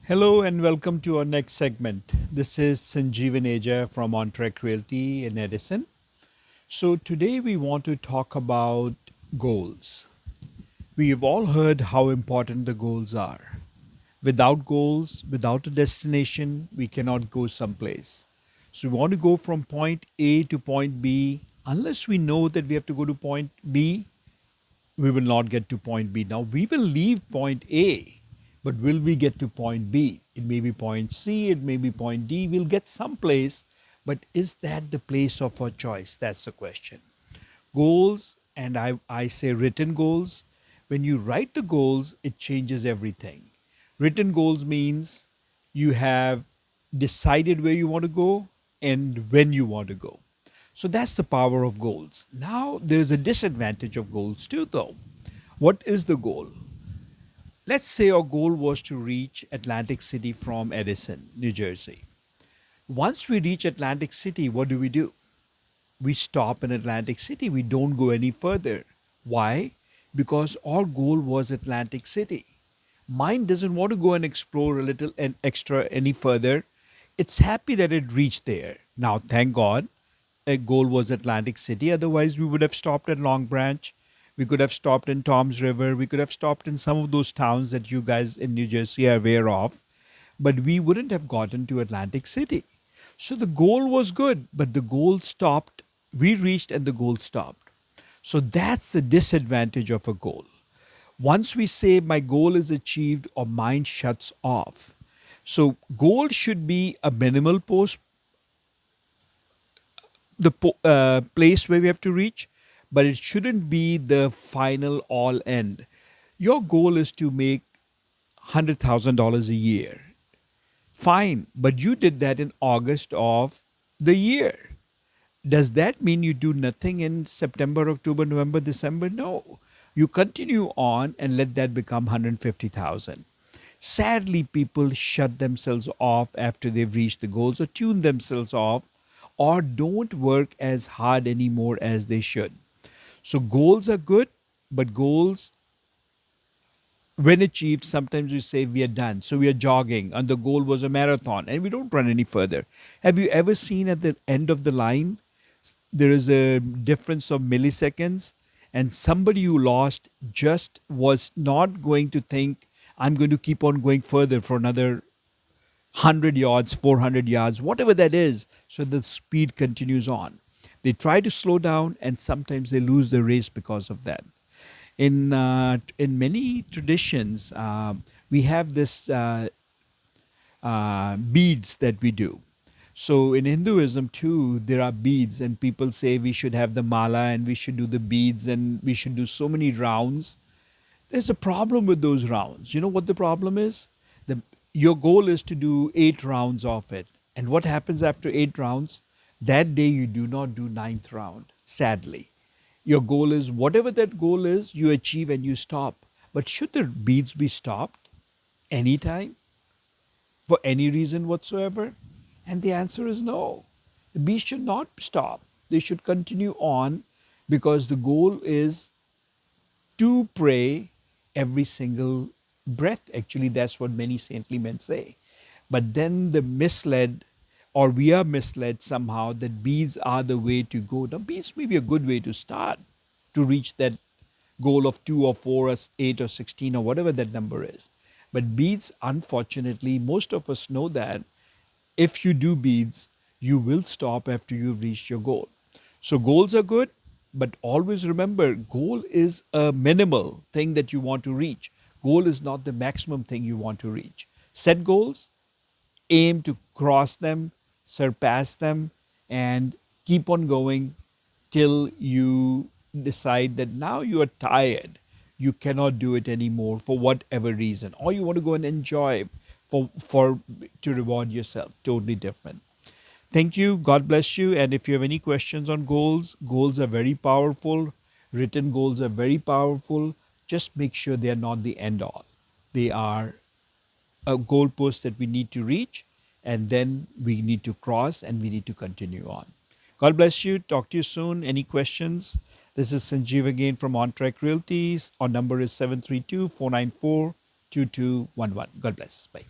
Hello and welcome to our next segment. This is Sanjeevan Aja from On Track Realty in Edison. So today we want to talk about goals. We've all heard how important the goals are. Without goals, without a destination, we cannot go someplace. So we want to go from point A to point B. Unless we know that we have to go to point B, we will not get to point B. Now, we will leave point A, but will we get to point B? It may be point C, it may be point D. We'll get someplace, but is that the place of our choice? That's the question. Goals, and I say written goals. When you write the goals, it changes everything. Written goals means you have decided where you want to go and when you want to go. So that's the power of goals. Now, there's a disadvantage of goals too, though. What is the goal? Let's say our goal was to reach Atlantic City from Edison, New Jersey. Once we reach Atlantic City, what do? We stop in Atlantic City. We don't go any further. Why? Because our goal was Atlantic City. Mind doesn't want to go and explore a little and extra any further. It's happy that it reached there. Now, thank God, a goal was Atlantic City. Otherwise, we would have stopped at Long Branch. We could have stopped in Tom's River. We could have stopped in some of those towns that you guys in New Jersey are aware of. But we wouldn't have gotten to Atlantic City. So the goal was good, but the goal stopped. We reached and the goal stopped. So that's the disadvantage of a goal. Once we say my goal is achieved, our mind shuts off. So goal should be a minimal post, place where we have to reach, but it shouldn't be the final all end. Your goal is to make $100,000 a year. Fine, but you did that in August of the year. Does that mean you do nothing in September, October, November, December? No. You continue on and let that become 150,000. Sadly, people shut themselves off after they've reached the goals or tune themselves off or don't work as hard anymore as they should. So goals are good, but goals when achieved, sometimes we say we are done. So we are jogging, and the goal was a marathon, and we don't run any further. Have you ever seen at the end of the line, there is a difference of milliseconds, and somebody who lost just was not going to think, I'm going to keep on going further for another 100 yards, 400 yards, whatever that is. So the speed continues on. They try to slow down, and sometimes they lose the race because of that. In many traditions, we have this beads that we do. So in Hinduism too, there are beads, and people say we should have the mala and we should do the beads and we should do so many rounds. There's a problem with those rounds. You know what the problem is? Your goal is to do 8 rounds of it. And what happens after 8 rounds? That day you do not do ninth round, sadly. Your goal is whatever that goal is, you achieve and you stop. But should the beads be stopped anytime for any reason whatsoever? And the answer is no. The beads should not stop. They should continue on because the goal is to pray every single breath. Actually, that's what many saintly men say. But then the misled, or we are misled somehow, that beads are the way to go. Now, beads may be a good way to start to reach that goal of 2 or 4 or 8 or 16 or whatever that number is. But beads, unfortunately, most of us know that if you do beads, you will stop after you've reached your goal. So goals are good, but always remember, goal is a minimal thing that you want to reach. Goal is not the maximum thing you want to reach. Set goals, aim to cross them, surpass them, and keep on going till you decide that now you are tired. You cannot do it anymore for whatever reason, or you want to go and enjoy for to reward yourself. Totally different. Thank you. God bless you. And if you have any questions on goals, goals are very powerful. Written goals are very powerful. Just make sure they are not the end all. They are a goalpost that we need to reach, and then we need to cross and we need to continue on. God bless you. Talk to you soon. Any questions? This is Sanjeev again from On Track Realty. Our number is 732 494 2211. God bless. Bye.